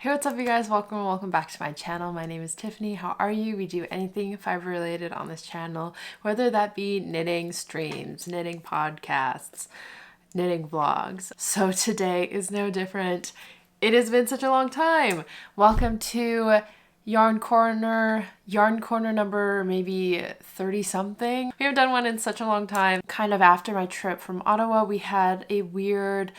Hey, what's up you guys? Welcome back to my channel. My name is Tiffany. How are you? We do anything fiber related on this channel, whether that be knitting streams, knitting podcasts, knitting vlogs. So today is no different. It has been such a long time. Welcome to Yarn Corner number maybe 30 something. We haven't done one in such a long time. Kind of after my trip from Ottawa, we had a weird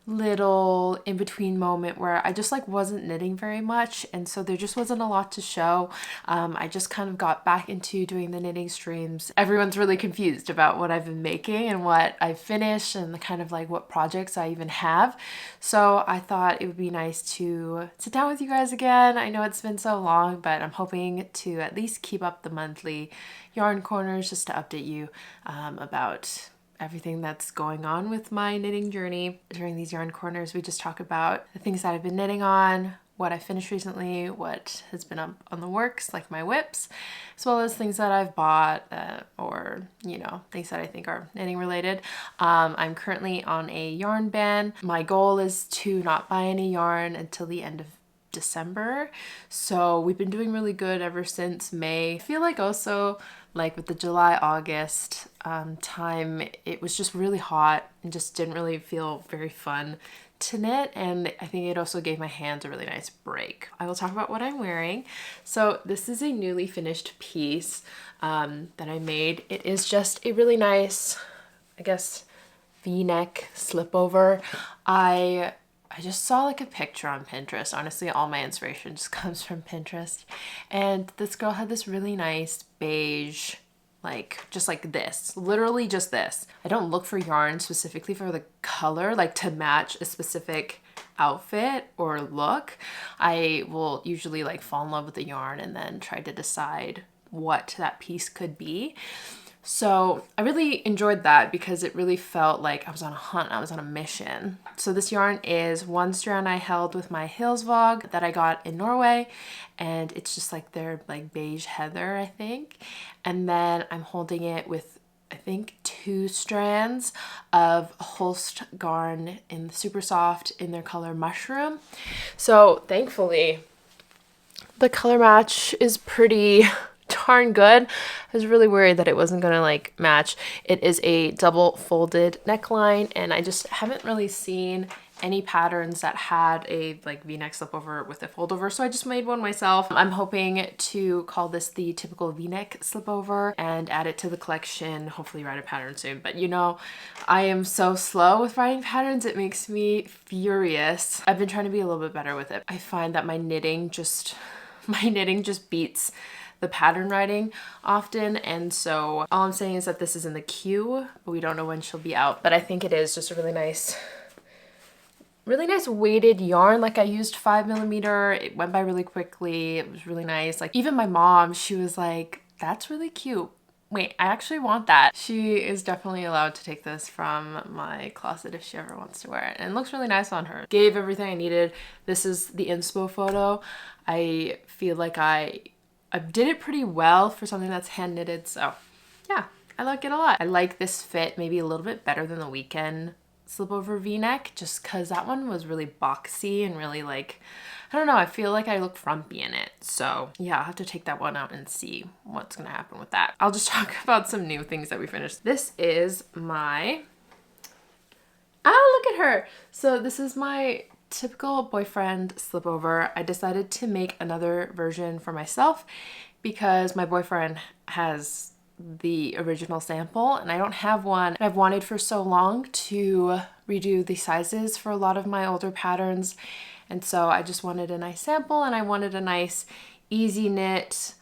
little in-between moment where I just wasn't knitting very much, and so there just wasn't a lot to show. I just kind of got back into doing the knitting streams. Everyone's really confused about what I've been making and what I finished and the kind of what projects I even have. So I thought it would be nice to sit down with you guys again. I know it's been so long, but I'm hoping to at least keep up the monthly yarn corners just to update you about everything that's going on with my knitting journey. During these yarn corners, we just talk about the things that I've been knitting on, what I finished recently, what has been up on the works, like my whips, as well as things that I've bought or, things that I think are knitting related. I'm currently on a yarn ban. My goal is to not buy any yarn until the end of December. So we've been doing really good ever since May. I feel like also with the July-August time, it was just really hot and just didn't really feel very fun to knit, and I think it also gave my hands a really nice break. I will talk about what I'm wearing. So this is a newly finished piece that I made. It is just a really nice, I guess, V-neck slipover. I just saw a picture on Pinterest. Honestly, all my inspiration just comes from Pinterest. And this girl had this really nice beige, just like this, literally just this. I don't look for yarn specifically for the color, to match a specific outfit or look. I will usually fall in love with the yarn and then try to decide what that piece could be. So I really enjoyed that because it really felt like I was on a hunt, I was on a mission. So this yarn is one strand I held with my Hills vlog that I got in Norway, and it's just their beige heather, I think. And then I'm holding it with, I think, 2 strands of Holst yarn in super soft in their color mushroom. So thankfully the color match is pretty darn good. I was really worried that it wasn't gonna match. It is a double folded neckline, and I just haven't really seen any patterns that had a V-neck slipover with a fold over, so I just made one myself. I'm hoping to call this the typical V-neck slipover and add it to the collection, hopefully write a pattern soon. But I am so slow with writing patterns, it makes me furious. I've been trying to be a little bit better with it. I find that my knitting just beats the pattern writing often, and so all I'm saying is that this is in the queue, but we don't know when she'll be out. But I think it is just a really nice weighted yarn. I used 5mm. It went by really quickly. It was really nice. Even my mom, she was like, that's really cute. Wait, I actually want that. She is definitely allowed to take this from my closet if she ever wants to wear it. And it looks really nice on her. Gave everything I needed. This is the inspo photo. I feel like I did it pretty well for something that's hand knitted, so yeah, I like it a lot. I like this fit maybe a little bit better than the Weekend slipover V-neck, just because that one was really boxy and really I don't know, I feel like I look frumpy in it. So yeah, I'll have to take that one out and see what's gonna happen with that. I'll just talk about some new things that we finished. This is my, oh, look at her. So this is my typical boyfriend slipover. I decided to make another version for myself because my boyfriend has the original sample and I don't have one. I've wanted for so long to redo the sizes for a lot of my older patterns, and so I just wanted a nice sample, and I wanted a nice easy knit,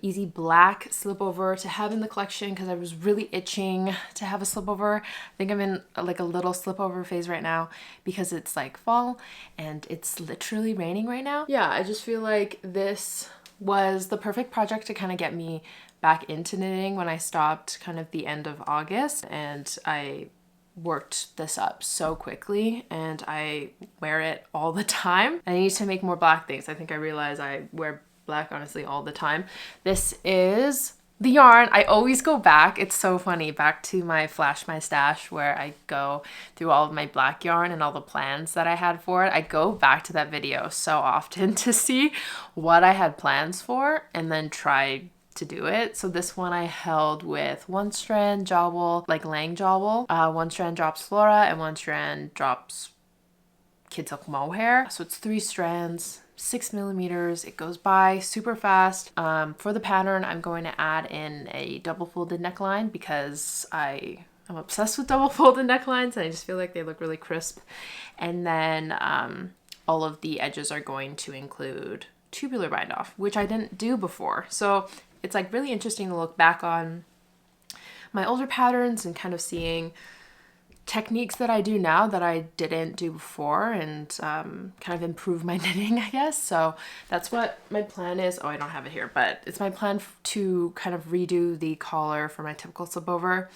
easy black slipover to have in the collection because I was really itching to have a slipover. I think I'm in a little slipover phase right now because it's fall and it's literally raining right now. Yeah, I just feel like this was the perfect project to kind of get me back into knitting when I stopped kind of the end of August, and I worked this up so quickly and I wear it all the time. I need to make more black things. I think I realize I wear black honestly all the time. This is The yarn, I always go back, it's so funny, back to my Flash My Stash where I go through all of my black yarn and all the plans that I had for it. I go back to that video so often to see what I had plans for and then try to do it. So this one I held with 1 strand jawel, like Lang jawel, 1 strand drops Flora, and 1 strand drops Kid Silk Mohair. So it's 3 strands. 6 millimeters. It goes by super fast. For the pattern, I'm going to add in a double folded neckline because I'm obsessed with double folded necklines and I just feel like they look really crisp. And then all of the edges are going to include tubular bind off, which I didn't do before. So it's like really interesting to look back on my older patterns and kind of seeing techniques that I do now that I didn't do before and kind of improve my knitting, I guess. So that's what my plan is. Oh, I don't have it here, but it's my plan to kind of redo the collar for my typical slipover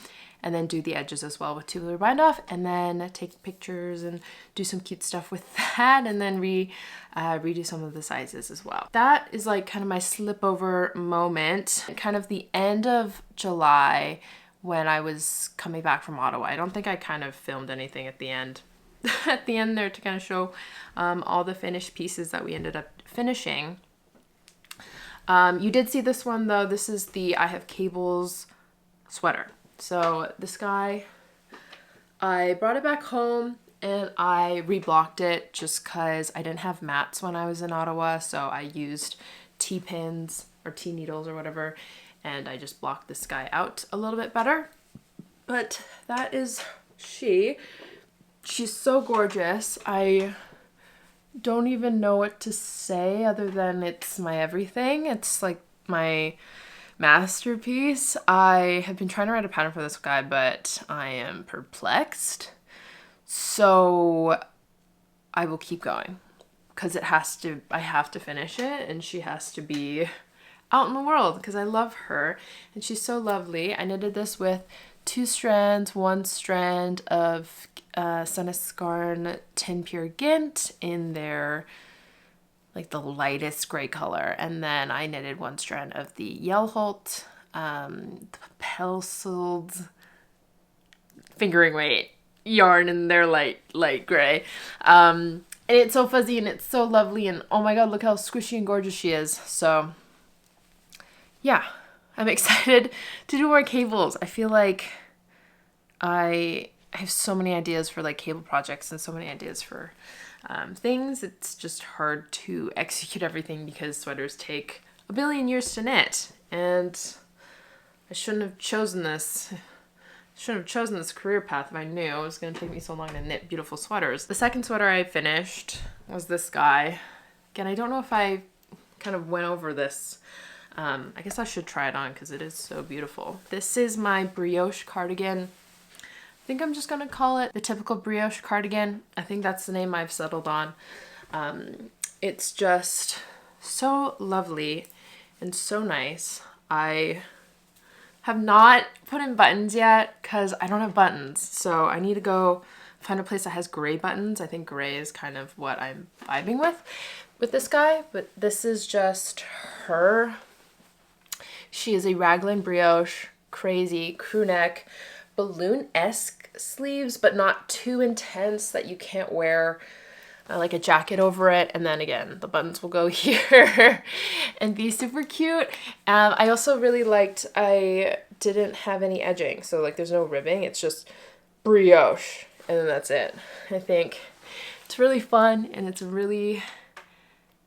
and then do the edges as well with tubular bind off and then take pictures and do some cute stuff with that and then redo some of the sizes as well. That is like kind of my slipover moment, kind of the end of July when I was coming back from Ottawa. I don't think I kind of filmed anything at the end there to kind of show all the finished pieces that we ended up finishing. You did see this one though. This is the I Have Cables sweater. So this guy, I brought it back home and I reblocked it just because I didn't have mats when I was in Ottawa. So I used T-pins or T-needles or whatever, and I just blocked this guy out a little bit better. But that is she's so gorgeous. I don't even know what to say other than it's my everything. It's like my masterpiece. I have been trying to write a pattern for this guy, but I am perplexed. So I will keep going because I have to finish it and she has to be out in the world because I love her and she's so lovely. I knitted this with 2 strands, 1 strand of Senescarn Tin Pure Gint in their like the lightest gray color, and then I knitted 1 strand of the Yellholt penciled fingering weight yarn in their light gray. And it's so fuzzy and it's so lovely and oh my god, look how squishy and gorgeous she is. So yeah, I'm excited to do more cables. I feel like I have so many ideas for like cable projects and so many ideas for things. It's just hard to execute everything because sweaters take a billion years to knit, and I shouldn't have chosen this career path if I knew it was going to take me so long to knit beautiful sweaters. The second sweater I finished was this guy. Again, I don't know if I kind of went over this. I guess I should try it on because it is so beautiful. This is my Brioche cardigan. I think I'm just going to call it the typical Brioche cardigan. I think that's the name I've settled on. It's just so lovely and so nice. I have not put in buttons yet because I don't have buttons. So I need to go find a place that has gray buttons. I think gray is kind of what I'm vibing with this guy. But this is just her. She is a raglan brioche, crazy crew neck, balloon-esque sleeves, but not too intense that you can't wear like a jacket over it. And then again, the buttons will go here and be super cute. I also really liked, I didn't have any edging. So like there's no ribbing, it's just brioche and then that's it. I think it's really fun and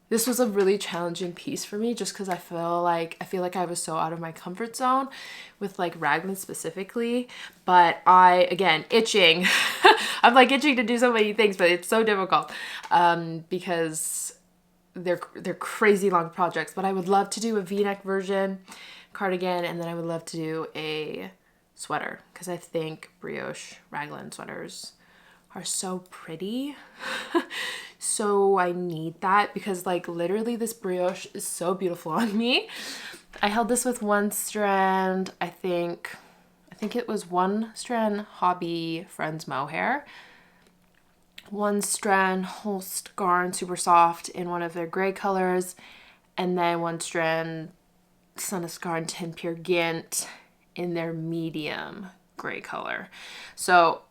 this was a really challenging piece for me just because I feel like I was so out of my comfort zone with like raglan specifically, but again, itching. I'm like itching to do so many things, but it's so difficult because they're crazy long projects, but I would love to do a V-neck version cardigan, and then I would love to do a sweater because I think brioche raglan sweaters are so pretty. So I need that because like literally this brioche is so beautiful on me. I held this with 1 strand, I think it was 1 strand Hobby Friends mohair, 1 strand Holst Garn super soft in one of their gray colors, and then 1 strand Scar and Tempur Gint in their medium gray color. So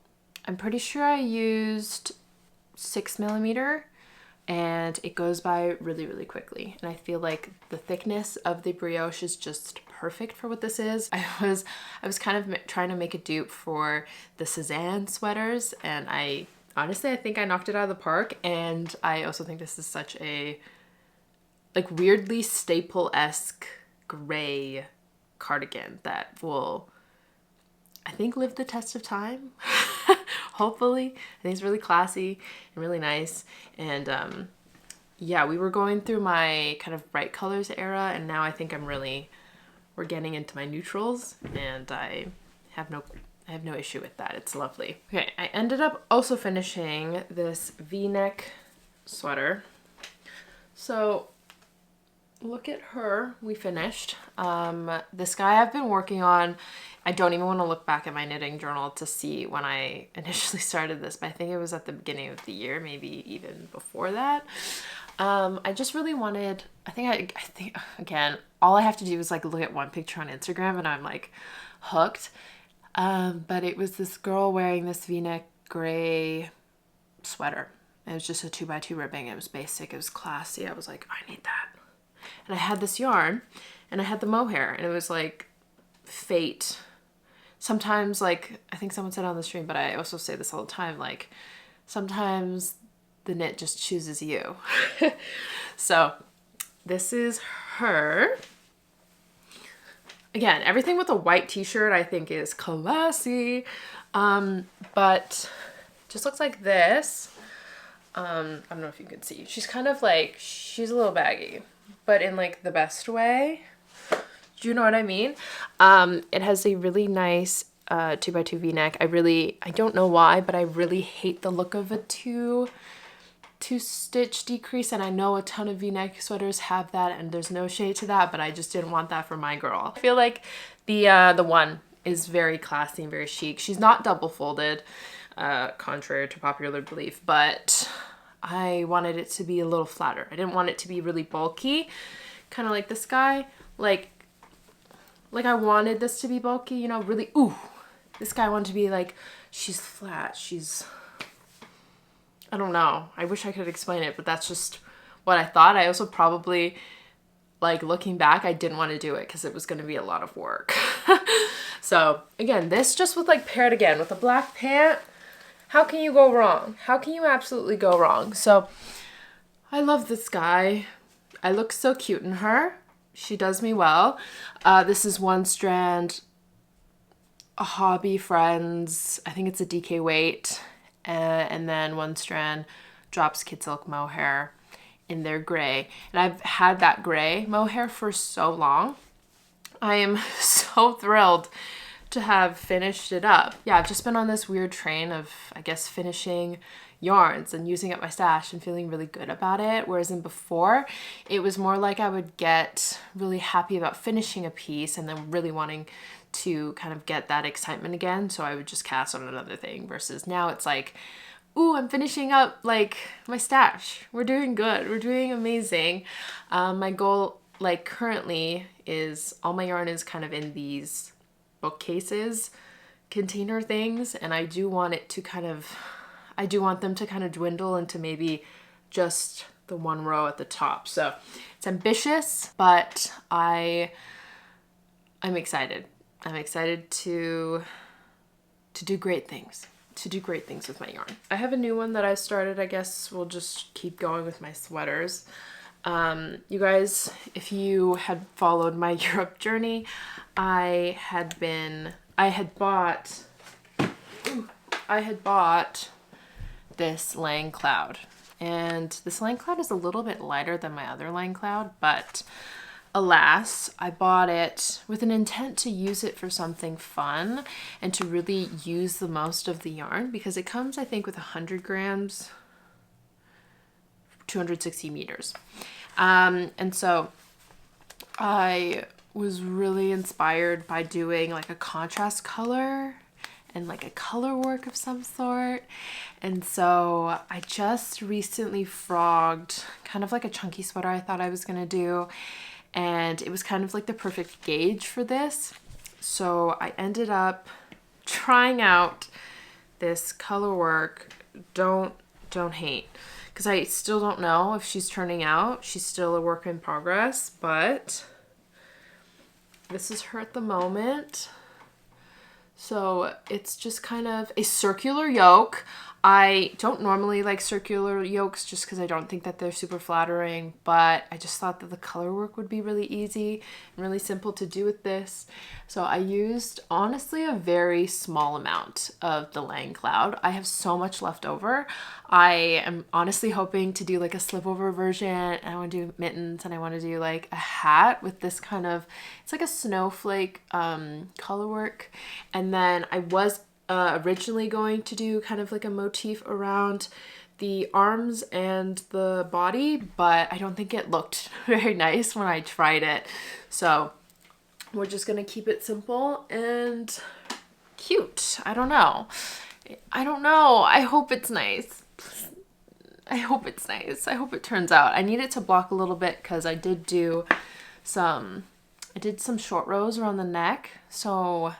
I'm pretty sure I used 6mm, and it goes by really, really quickly. And I feel like the thickness of the brioche is just perfect for what this is. I was kind of trying to make a dupe for the Siren sweaters, and honestly, I think I knocked it out of the park. And I also think this is such a like weirdly staple-esque gray cardigan that will, I think, live the test of time. Hopefully. I think it's really classy and really nice. And yeah, we were going through my kind of bright colors era, and now I think we're getting into my neutrals, and I have no issue with that. It's lovely. Okay, I ended up also finishing this V-neck sweater. So look at her. We finished. This guy I've been working on. I don't even want to look back at my knitting journal to see when I initially started this, but I think it was at the beginning of the year, maybe even before that. I just really wanted, I think again, all I have to do is like look at one picture on Instagram and I'm like hooked. But it was this girl wearing this V-neck gray sweater. It was just a 2x2 ribbing. It was basic. It was classy. I was like, I need that. And I had this yarn and I had the mohair, and it was like fate. Sometimes, like, I think someone said on the stream, but I also say this all the time, like, sometimes the knit just chooses you. So this is her. Again, everything with a white t-shirt I think is classy. But just looks like this. I don't know if you can see. She's kind of like, she's a little baggy, but in like the best way. Do you know what I mean? It has a really nice 2x2 V-neck. I don't know why, but I really hate the look of a two stitch decrease, and I know a ton of V-neck sweaters have that, and there's no shade to that, but I just didn't want that for my girl. I feel like the one is very classy and very chic. She's not double folded, contrary to popular belief, but I wanted it to be a little flatter. I didn't want it to be really bulky, kind of like this guy. Like I wanted this to be bulky, you know, really, ooh. This guy wanted to be like, she's flat, I don't know. I wish I could explain it, but that's just what I thought. I also probably, like, looking back, I didn't want to do it because it was going to be a lot of work. So, again, this just with, like, paired again with a black pant. How can you go wrong? How can you absolutely go wrong? So, I love this guy. I look so cute in her. She does me well. This is one strand, a Hobby Friends. I think it's a DK weight. And then one strand drops Kid Silk mohair in their gray. And I've had that gray mohair for so long. I am so thrilled to have finished it up. Yeah, I've just been on this weird train of, I guess, finishing yarns and using up my stash and feeling really good about it. Whereas in before, it was more like I would get really happy about finishing a piece and then really wanting to kind of get that excitement again. So I would just cast on another thing, versus now it's like, ooh, I'm finishing up like my stash. We're doing good. We're doing amazing. My goal, like, currently is all my yarn is kind of in these bookcases, container things, and I do want them to kind of dwindle into maybe just the one row at the top. So it's ambitious, but I'm excited. I'm excited to do great things. To do great things with my yarn. I have a new one that I started. I guess we'll just keep going with my sweaters. You guys, if you had followed my Europe journey, I had bought this Lang Cloud, and this Lang Cloud is a little bit lighter than my other Lang Cloud, but alas, I bought it with an intent to use it for something fun and to really use the most of the yarn, because it comes, I think, with 100 grams, 260 meters. And so I was really inspired by doing like a contrast color and like a color work of some sort. And so I just recently frogged kind of like a chunky sweater I thought I was gonna do. and it was kind of like the perfect gauge for this. So I ended up trying out this Colourwork Don't Hate, because I still don't know if she's turning out. She's still a work in progress, but this is her at the moment. So it's just kind of a circular yoke. I don't normally like circular yokes just because I don't think that they're super flattering, but I just thought that the color work would be really easy and really simple to do with this. So I used, honestly, a very small amount of the Lang Cloud. I have so much left over. I am honestly hoping to do like a slipover version, and I want to do mittens, and I want to do like a hat with this kind of, it's like a snowflake color work. And then I was originally going to do kind of like a motif around the arms and the body, but I don't think it looked very nice when I tried it. So we're just gonna keep it simple and cute. I don't know. I hope it's nice. I hope it's nice. I hope it turns out. I need it to block a little bit because I did some short rows around the neck. So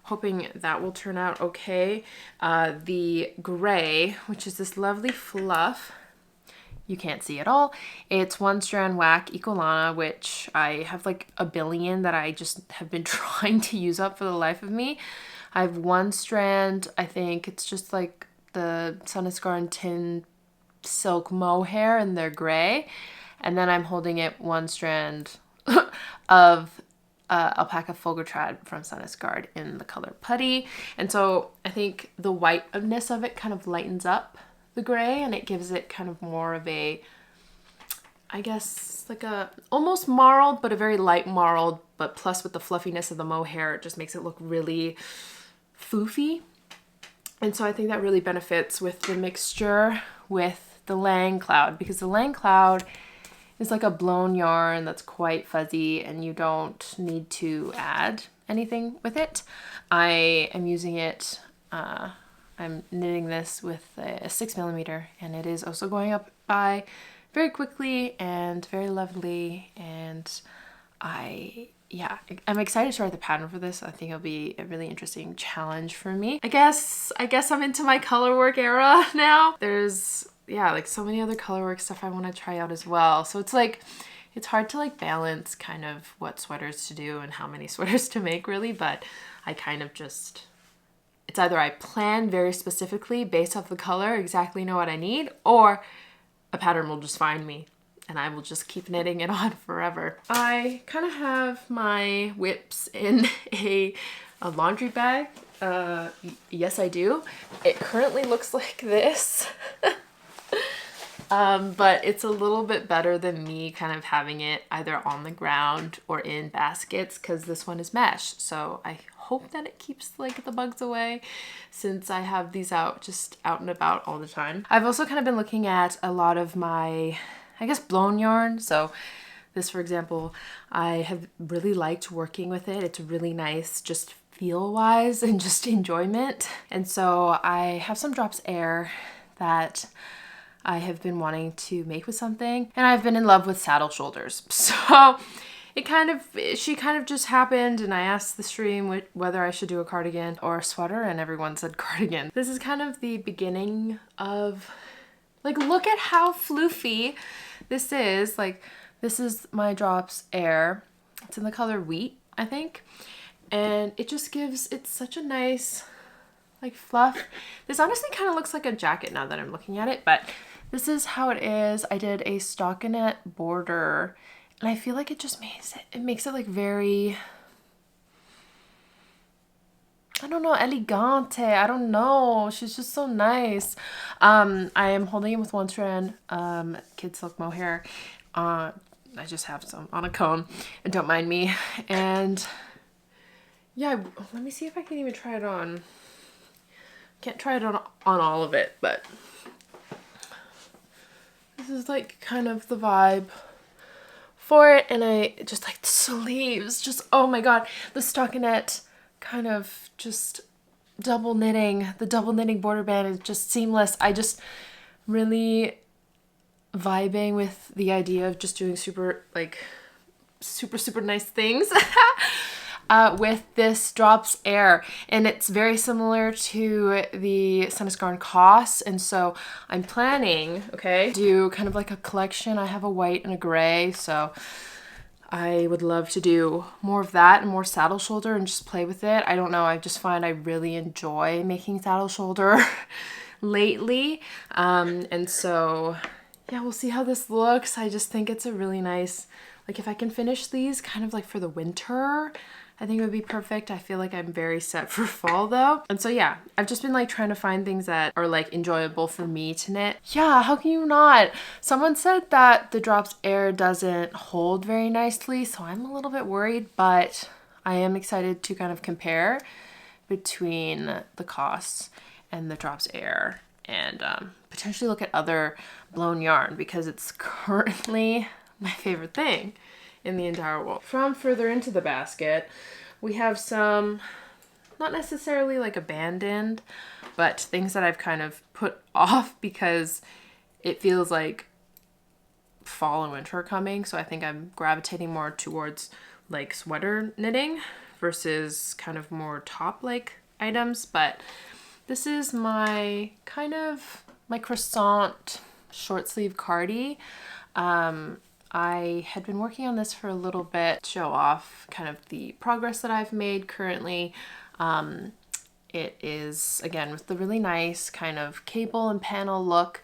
hoping that will turn out okay. The gray, which is this lovely fluff, you can't see at all. It's one strand Whack Ecolana, which I have like a billion that I just have been trying to use up for the life of me. I have one strand, I think it's just like the Scar and Tin Silk Mohair, and they're gray. And then I'm holding it one strand of Alpaca Fulgurtrad from Guard in the color Putty. And so I think the whiteness of it kind of lightens up the gray, and it gives it kind of more of a, I guess, like a almost marled, but a very light marled, but plus with the fluffiness of the mohair, it just makes it look really foofy. And so I think that really benefits with the mixture with the Lang Cloud, because the Lang Cloud is like a blown yarn that's quite fuzzy and you don't need to add anything with it. I am using it, I'm knitting this with a 6mm, and it is also going up by very quickly and very lovely, and I'm excited to write the pattern for this. I think it'll be a really interesting challenge for me. I guess I'm into my color work era now. There's like so many other color work stuff I want to try out as well. So it's like, it's hard to like balance kind of what sweaters to do and how many sweaters to make really, but I kind of just, it's either I plan very specifically based off the color, exactly know what I need, or a pattern will just find me and I will just keep knitting it on forever. I kind of have my whips in a laundry bag. Yes, I do. It currently looks like this. But it's a little bit better than me kind of having it either on the ground or in baskets, because this one is mesh. So I hope that it keeps like the bugs away, since I have these just out and about all the time. I've also kind of been looking at a lot of my, I guess, blown yarn. So this, for example, I have really liked working with it. It's really nice, just feel wise and just enjoyment. And so I have some Drops Air that I have been wanting to make with something, and I've been in love with saddle shoulders. So she kind of just happened, and I asked the stream whether I should do a cardigan or a sweater, and everyone said cardigan. This is kind of the beginning of, like, look at how floofy this is. Like, this is my Drops Air. It's in the color Wheat, I think. And it just gives it such a nice, like, fluff. This honestly kind of looks like a jacket now that I'm looking at it, but this is how it is. I did a stockinette border, and I feel like it just makes it like very, I don't know, elegante. I don't know. She's just so nice. I am holding it with one strand Kid Silk Mohair. I just have some on a cone, and don't mind me. And yeah, let me see if I can even try it on. Can't try it on all of it, but this is like kind of the vibe for it. And I just like the sleeves, just, oh my god, the stockinette kind of just double knitting, the double knitting border band is just seamless. I just really vibing with the idea of just doing super super, super nice things with this Drops Air. And it's very similar to the Sunscarn Cost. And so I'm planning, okay, do kind of like a collection. I have a white and a gray, so I would love to do more of that and more saddle shoulder and just play with it. I don't know, I just find I really enjoy making saddle shoulder lately. And so, yeah, we'll see how this looks. I just think it's a really nice, like if I can finish these kind of like for the winter, I think it would be perfect. I feel like I'm very set for fall though. And so yeah, I've just been like trying to find things that are like enjoyable for me to knit. Yeah, how can you not? Someone said that the Drops Air doesn't hold very nicely, so I'm a little bit worried, but I am excited to kind of compare between the costs and the Drops Air and potentially look at other blown yarn because it's currently my favorite thing in the entire world. From further into the basket, we have some, not necessarily like abandoned, but things that I've kind of put off because it feels like fall and winter are coming. So I think I'm gravitating more towards like sweater knitting versus kind of more top like items. But this is my kind of my Croissant short sleeve cardi. I had been working on this for a little bit to show off kind of the progress that I've made currently. It is, again, with the really nice kind of cable and panel look.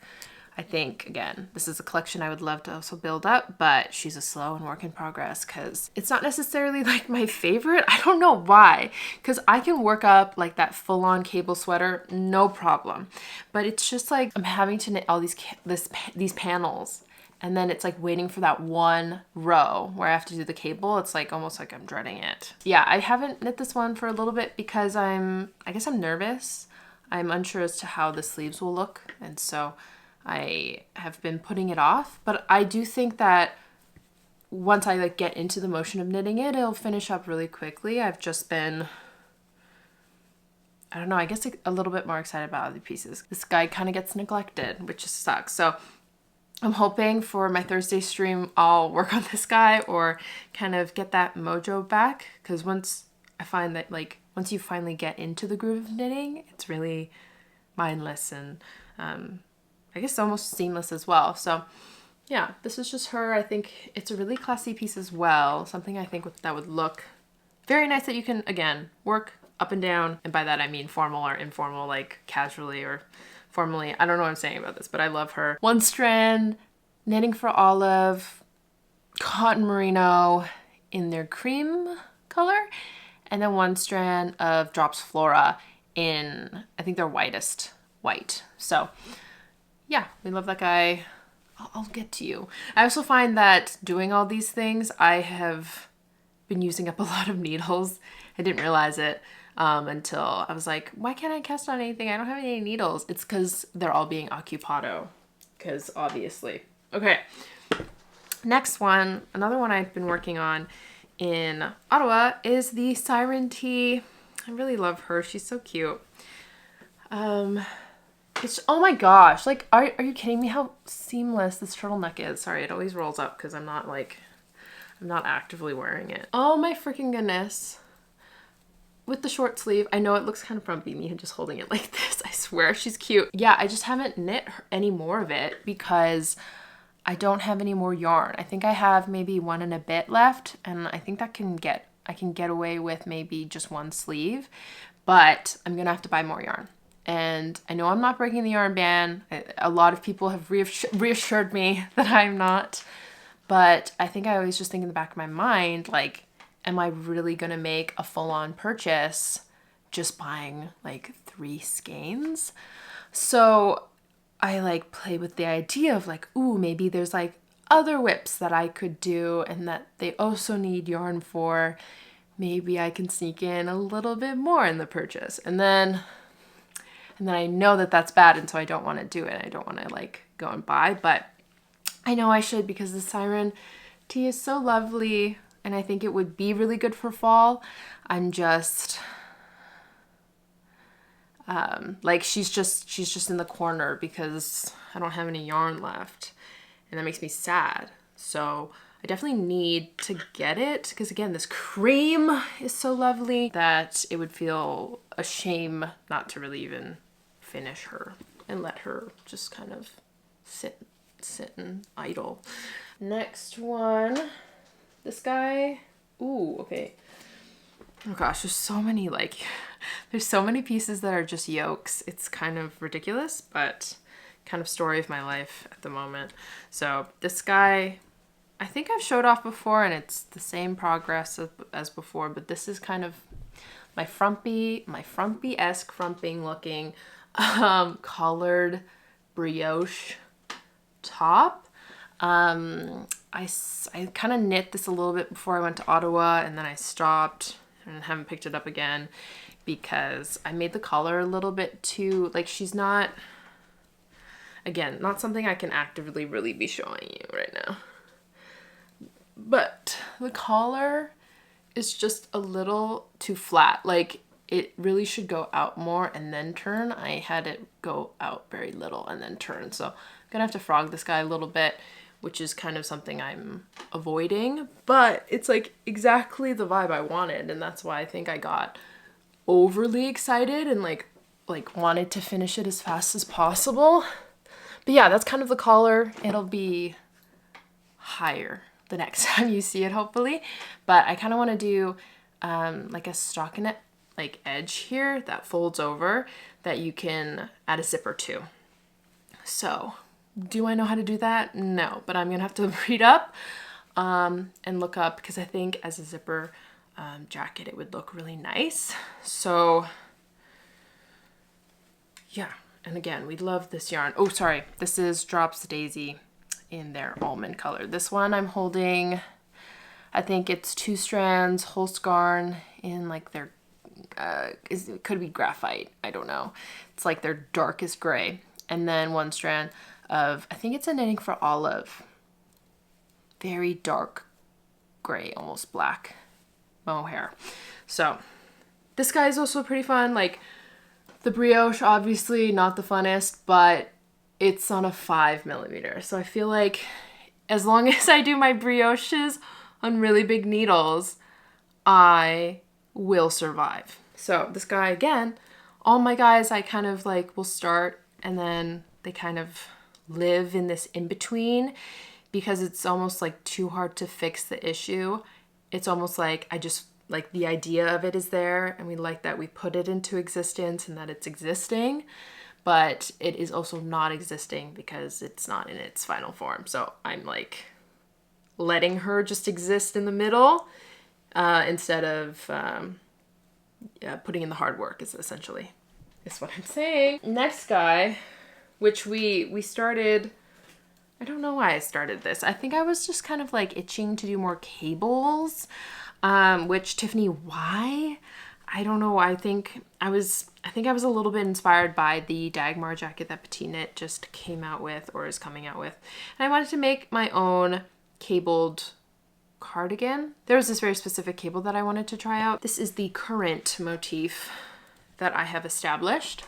I think, again, this is a collection I would love to also build up, but she's a slow and work in progress because it's not necessarily like my favorite. I don't know why, because I can work up like that full-on cable sweater, no problem. But it's just like I'm having to knit all these panels. And then it's like waiting for that one row where I have to do the cable. It's like almost like I'm dreading it. Yeah, I haven't knit this one for a little bit because I guess I'm nervous. I'm unsure as to how the sleeves will look. And so I have been putting it off. But I do think that once I like get into the motion of knitting it, it'll finish up really quickly. I've just been, I don't know, I guess a little bit more excited about other pieces. This guy kind of gets neglected, which just sucks. So I'm hoping for my Thursday stream, I'll work on this guy or kind of get that mojo back. Because once I find that like, once you finally get into the groove of knitting, it's really mindless and I guess almost seamless as well. So yeah, this is just her. I think it's a really classy piece as well. Something I think that would look very nice that you can, again, work up and down. And by that, I mean formal or informal, like casually or formally. I don't know what I'm saying about this, but I love her. One strand, knitting for olive, cotton merino in their cream color, and then one strand of Drops Flora in, I think their whitest white. So yeah, we love that guy. I'll get to you. I also find that doing all these things, I have been using up a lot of needles. I didn't realize it until I was like, why can't I cast on anything? I don't have any needles. It's because they're all being occupado, because obviously. Okay, next one, another one I've been working on in Ottawa is the Siren Tee. I really love her. She's so cute. It's, oh my gosh, like, are you kidding me how seamless this turtleneck is? Sorry, it always rolls up because I'm not actively wearing it. Oh my freaking goodness. With the short sleeve, I know it looks kind of frumpy, me just holding it like this. I swear she's cute. Yeah, I just haven't knit any more of it because I don't have any more yarn. I think I have maybe one and a bit left, and I think that I can get away with maybe just one sleeve, but I'm gonna have to buy more yarn. And I know I'm not breaking the yarn ban. A lot of people have reassured me that I'm not, but I think I always just think in the back of my mind, like, am I really gonna make a full-on purchase just buying like 3 skeins? So I like play with the idea of like, ooh, maybe there's like other whips that I could do and that they also need yarn for. Maybe I can sneak in a little bit more in the purchase. And then I know that that's bad, and so I don't want to do it. I don't want to like go and buy, but I know I should because the Siren Tee is so lovely. And I think it would be really good for fall. I'm just, like, she's just in the corner because I don't have any yarn left. And that makes me sad. So I definitely need to get it because, again, this cream is so lovely that it would feel a shame not to really even finish her and let her just kind of sit and idle. Next one, this guy. Ooh, okay. Oh gosh, there's so many, like, there's so many pieces that are just yokes. It's kind of ridiculous, but kind of story of my life at the moment. So this guy, I think I've showed off before and it's the same progress as before, but this is kind of my frumpy-esque frumping looking collared brioche top. I kind of knit this a little bit before I went to Ottawa, and then I stopped and haven't picked it up again because I made the collar a little bit too, like, she's not, again, not something I can actively really be showing you right now. But the collar is just a little too flat. Like, it really should go out more and then turn. I had it go out very little and then turn. So I'm gonna have to frog this guy a little bit, which is kind of something I'm avoiding, but it's like exactly the vibe I wanted. And that's why I think I got overly excited and like wanted to finish it as fast as possible. But yeah, that's kind of the collar. It'll be higher the next time you see it, hopefully. But I kind of want to do like a stockinette like edge here that folds over that you can add a zipper to. So do I know how to do that? No, but I'm gonna have to read up and look up, because I think as a zipper jacket it would look really nice. So yeah, and again, we love this yarn. Oh, sorry, this is Drops Daisy in their almond color. This one I'm holding, I think it's 2 strands Holzgarn in like their it could be graphite, I don't know, it's like their darkest gray, and then 1 strand of, I think it's a Knitting for Olive, very dark gray, almost black mohair. So this guy is also pretty fun. Like, the brioche, obviously not the funnest, but it's on a 5mm, so I feel like as long as I do my brioches on really big needles, I will survive. So this guy, again, all my guys I kind of like will start and then they kind of live in this in-between, because it's almost like too hard to fix the issue. It's almost like I just like the idea of it is there and we like that we put it into existence and that it's existing, but it is also not existing because it's not in its final form. So I'm like letting her just exist in the middle instead of putting in the hard work, is essentially is what I'm saying. Next guy, which we started, I don't know why I started this. I think I was just kind of like itching to do more cables, which Tiffany, why? I don't know. I think I was a little bit inspired by the Dagmar jacket that Petite Knit just came out with, or is coming out with. And I wanted to make my own cabled cardigan. There was this very specific cable that I wanted to try out. This is the current motif that I have established.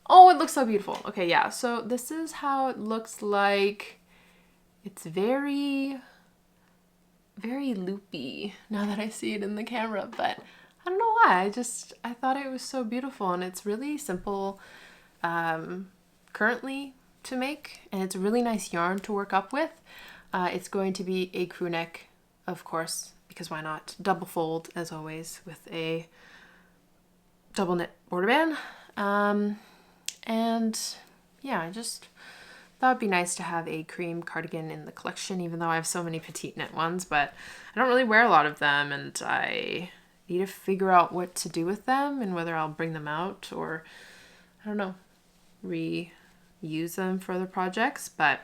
Oh, it looks so beautiful. Okay, yeah. So this is how it looks like. It's very, very loopy now that I see it in the camera, but I don't know why. I thought it was so beautiful, and it's really simple currently to make, and it's a really nice yarn to work up with. It's going to be a crew neck, of course, because why not? Double fold, as always, with a double knit border band. And yeah, I just thought it'd be nice to have a cream cardigan in the collection, even though I have so many Petite Knit ones, but I don't really wear a lot of them, and I need to figure out what to do with them and whether I'll bring them out or, I don't know, reuse them for other projects. But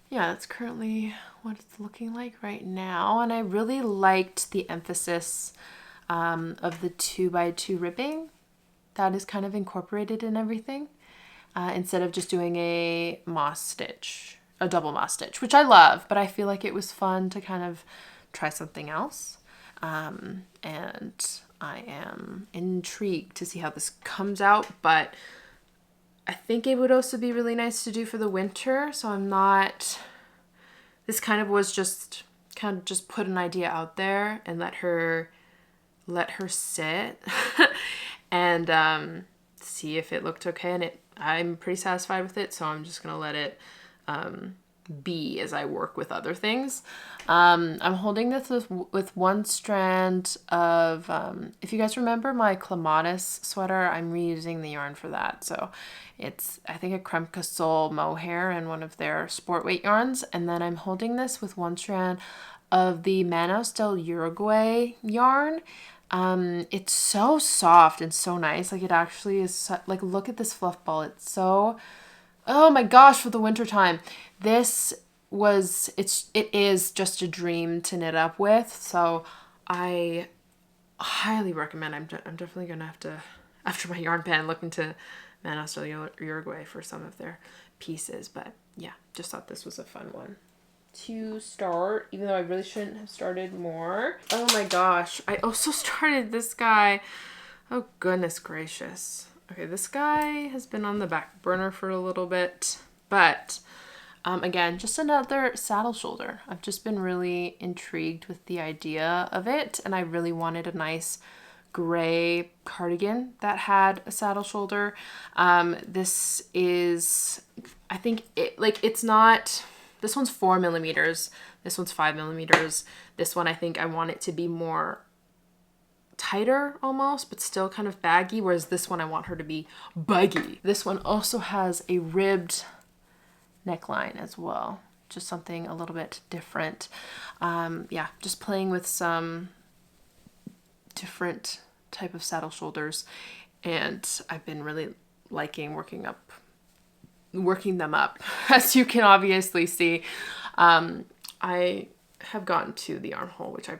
yeah, that's currently what it's looking like right now. And I really liked the emphasis of the 2x2 ribbing that is kind of incorporated in everything, instead of just doing a moss stitch, a double moss stitch, which I love, but I feel like it was fun to kind of try something else. And I am intrigued to see how this comes out, but I think it would also be really nice to do for the winter. So I'm not, this kind of was just put an idea out there and let her sit and see if it looked okay. And I'm pretty satisfied with it, so I'm just gonna let it be as I work with other things. I'm holding this with one strand of, if you guys remember my clematis sweater, I'm reusing the yarn for that. So it's, I think, a creme casole mohair and one of their sport weight yarns. And then I'm holding this with one strand of the Manos del Uruguay yarn. It's so soft and so nice. Like, it actually is like, look at this fluff ball. It's so, oh my gosh, for the winter time. It is just a dream to knit up with. So I highly recommend. I'm definitely gonna have to, after my yarn pan, look into Manos del Uruguay for some of their pieces. But yeah, just thought this was a fun one to start, even though I really shouldn't have started more. Oh my gosh, I also started this guy. Oh goodness gracious. Okay, this guy has been on the back burner for a little bit, but again, just another saddle shoulder. I've just been really intrigued with the idea of it, and I really wanted a nice gray cardigan that had a saddle shoulder. This is, I think, it's not, this one's 4 millimeters, this one's 5 millimeters. This one, I think I want it to be more tighter almost, but still kind of baggy, whereas this one I want her to be baggy. This one also has a ribbed neckline as well, just something a little bit different. Yeah, just playing with some different type of saddle shoulders, and I've been really liking working them up, as you can obviously see. I have gotten to the armhole, which I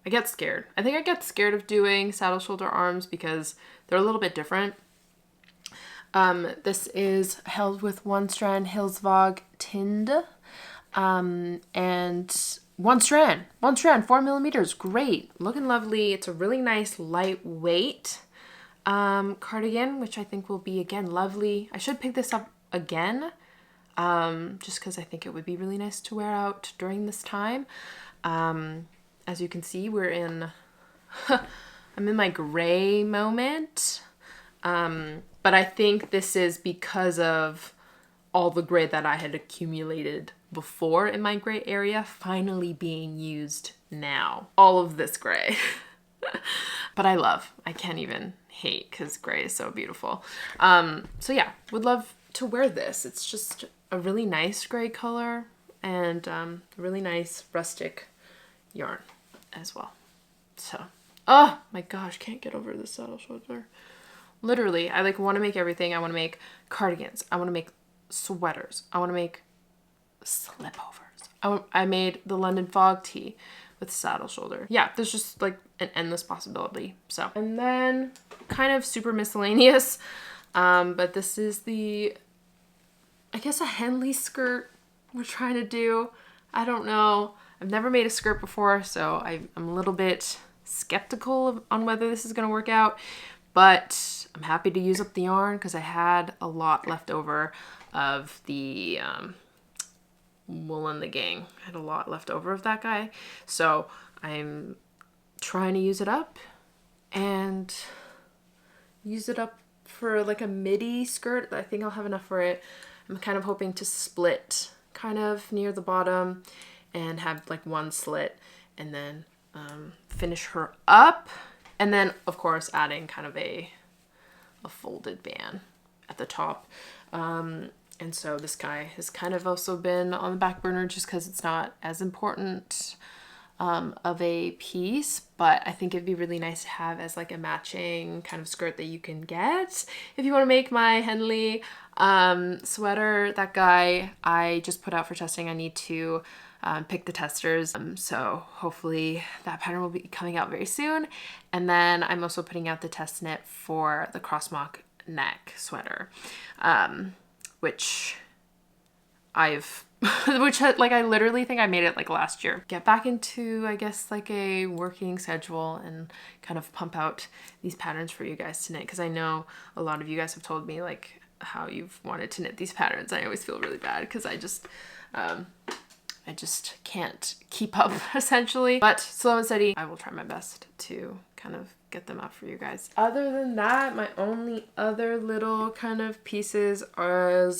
get scared. I think I get scared of doing saddle shoulder arms because they're a little bit different. This is held with one strand Hillsvåg tinned, and one strand, 4 millimeters. Great, looking lovely. It's a really nice lightweight cardigan, which I think will be, again, lovely. I should pick this up again, just because I think it would be really nice to wear out during this time. As you can see, I'm in my gray moment. But I think this is because of all the gray that I had accumulated before in my gray area finally being used now. All of this gray. But I can't even hate, because gray is so beautiful. So yeah, would love to wear this. It's just a really nice gray color and a really nice rustic yarn as well. So, oh my gosh, can't get over the saddle shoulder. Literally, I want to make everything. I want to make cardigans. I want to make sweaters. I want to make slipovers. I made the London fog tee with saddle shoulder. Yeah, there's just an endless possibility. So, and then kind of super miscellaneous, but this is I guess a Henley skirt we're trying to do. I don't know. I've never made a skirt before, so I'm a little bit skeptical on whether this is going to work out, but I'm happy to use up the yarn because I had a lot left over of the Wool and the Gang. I had a lot left over of that guy, so I'm trying to use it up and use it up for a midi skirt. I think I'll have enough for it. I'm kind of hoping to split kind of near the bottom and have one slit, and then finish her up, and then of course adding kind of a folded band at the top. And so this guy has kind of also been on the back burner just because it's not as important of a piece, but I think it'd be really nice to have as a matching kind of skirt that you can get if you want to make my Henley sweater. That guy I just put out for testing. I need to pick the testers, so hopefully that pattern will be coming out very soon. And then I'm also putting out the test knit for the crossmock neck sweater, which I literally think I made it last year. Get back into, I guess, a working schedule and kind of pump out these patterns for you guys to knit, because I know a lot of you guys have told me how you've wanted to knit these patterns. I always feel really bad because I just I just can't keep up essentially. But slow and steady, I will try my best to kind of get them out for you guys. Other than that, my only other little kind of pieces are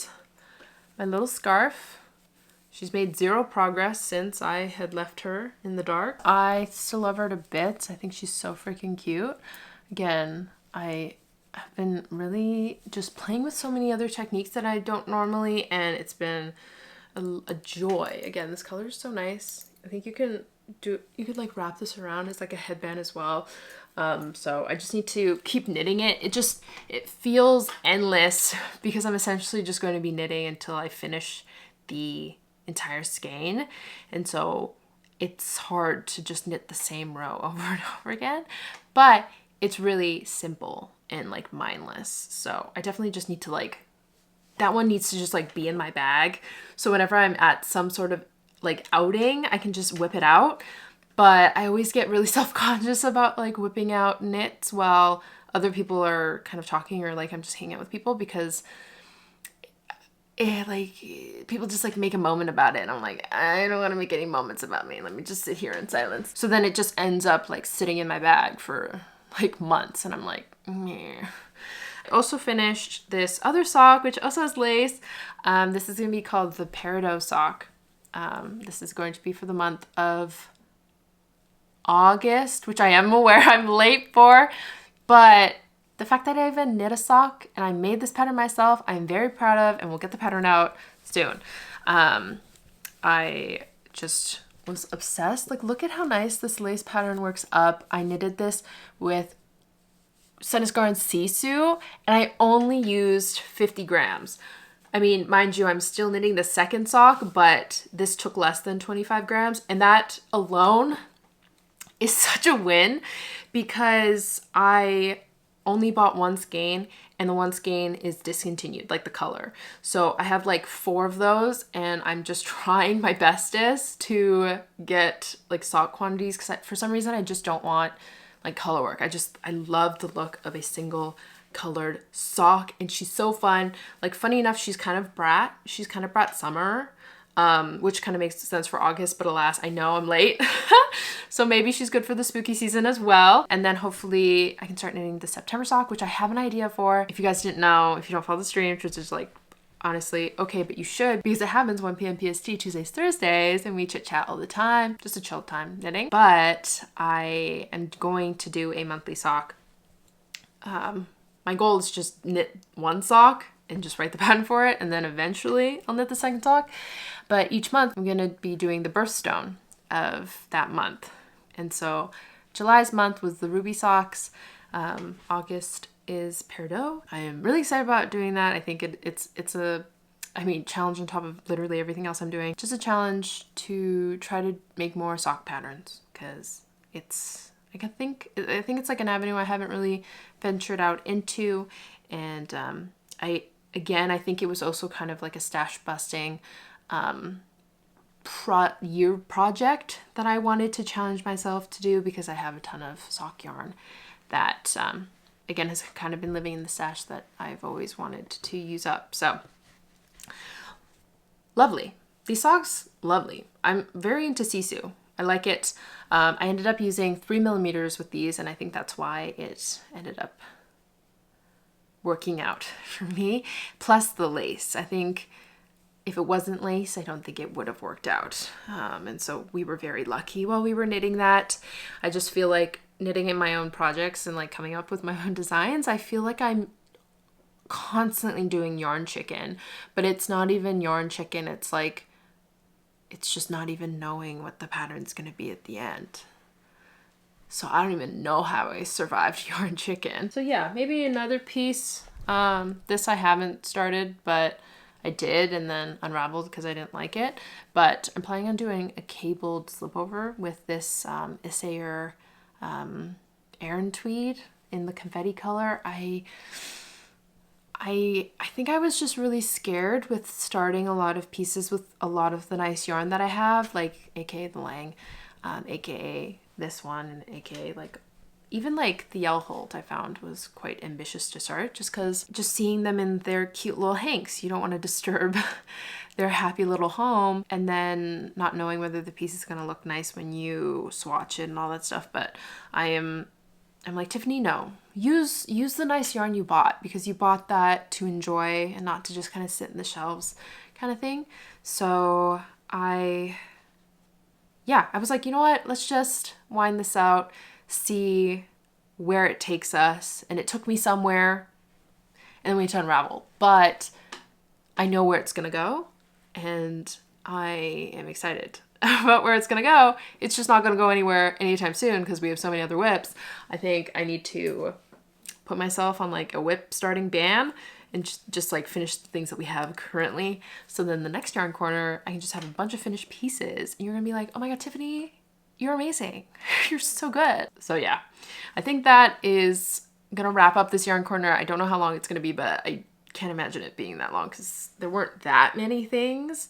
my little scarf. She's made zero progress since I had left her in the dark. I still love her to bits. I think she's so freaking cute. Again, I have been really just playing with so many other techniques that I don't normally, and it's been a joy. Again, this color is so nice. I think you could like wrap this around as like a headband as well. So I just need to keep knitting it. It feels endless because I'm essentially just going to be knitting until I finish the entire skein. And so it's hard to just knit the same row over and over again, but it's really simple and like mindless. So I definitely just need to like, that one needs to just like be in my bag. So whenever I'm at some sort of like outing, I can just whip it out. But I always get really self-conscious about like whipping out knits while other people are kind of talking, or like I'm just hanging out with people, because like people just like make a moment about it, and I'm like, I don't want to make any moments about me. Let me just sit here in silence. So then it just ends up like sitting in my bag for like months, and I'm like, meh. I also finished this other sock, which also has lace. This is going to be called the Peridot sock. This is going to be for the month of August, which I am aware I'm late for, but the fact that I even knit a sock and I made this pattern myself, I'm very proud of, and we'll get the pattern out soon. I just was obsessed. Like, look at how nice this lace pattern works up. I knitted this with Senisgar and Sisu, and I only used 50 grams. I mean, mind you, I'm still knitting the second sock, but this took less than 25 grams, and that alone is such a win because I only bought one skein, and the one skein is discontinued, like the color. So I have like 4 of those, and I'm just trying my bestest to get like sock quantities, because for some reason I just don't want like color work. I love the look of a single colored sock, and she's so fun. Like, funny enough, she's kind of brat summer, which kind of makes sense for August, but alas, I know I'm late. So maybe she's good for the spooky season as well. And then hopefully I can start knitting the September sock, which I have an idea for. If you guys didn't know, if you don't follow the stream, which is like, honestly, okay, but you should, because it happens 1 p.m. PST, Tuesdays, Thursdays, and we chit chat all the time. Just a chill time knitting. But I am going to do a monthly sock. My goal is just knit one sock and just write the pattern for it, and then eventually I'll knit the second sock. But each month I'm gonna be doing the birthstone of that month. And so July's month was the ruby socks. August is Peridot. I am really excited about doing that. I think it's a challenge on top of literally everything else I'm doing. Just a challenge to try to make more sock patterns, because it's like, I think it's like an avenue I haven't really ventured out into. And I think it was also kind of like a stash busting year project that I wanted to challenge myself to do, because I have a ton of sock yarn that again has kind of been living in the stash that I've always wanted to use up. So lovely. These socks, lovely. I'm very into Sisu. I like it. I ended up using 3mm with these, and I think that's why it ended up working out for me. Plus the lace. I think if it wasn't lace, I don't think it would have worked out. And so we were very lucky while we were knitting that. I just feel like knitting in my own projects and like coming up with my own designs, I feel like I'm constantly doing yarn chicken, but it's not even yarn chicken. It's like, it's just not even knowing what the pattern's going to be at the end. So I don't even know how I survived yarn chicken. So yeah, maybe another piece. This I haven't started, but I did and then unraveled because I didn't like it. But I'm planning on doing a cabled slipover with this Issayer Aran tweed in the confetti color. I think I was just really scared with starting a lot of pieces with a lot of the nice yarn that I have, like aka the Lang, aka this one, and aka like even like the yell hold I found was quite ambitious to start, just because just seeing them in their cute little hanks, you don't want to disturb their happy little home, and then not knowing whether the piece is going to look nice when you swatch it and all that stuff. But I'm like, Tiffany, no, use the nice yarn you bought, because you bought that to enjoy and not to just kind of sit in the shelves kind of thing. So I was like, you know what, let's just wind this out, see where it takes us. And it took me somewhere, and then we had to unravel, but I know where it's gonna go, and I am excited about where it's gonna go. It's just not gonna go anywhere anytime soon because we have so many other whips. I think I need to put myself on like a whip starting ban and just like finish the things that we have currently. So then the next yarn corner, I can just have a bunch of finished pieces, and you're gonna be like, oh my God, Tiffany, you're amazing. You're so good. So yeah, I think that is gonna wrap up this yarn corner. I don't know how long it's gonna be, but I can't imagine it being that long because there weren't that many things,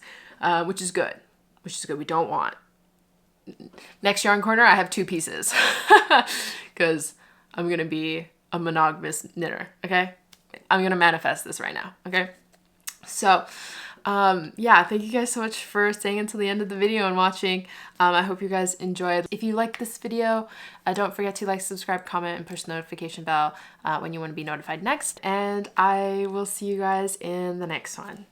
which is good. We don't want. Next yarn corner, I have 2 pieces because I'm gonna be a monogamous knitter, okay? I'm gonna manifest this right now, okay? So yeah, thank you guys so much for staying until the end of the video and watching. I hope you guys enjoyed. If you like this video, don't forget to like, subscribe, comment, and push the notification bell when you want to be notified next. And I will see you guys in the next one.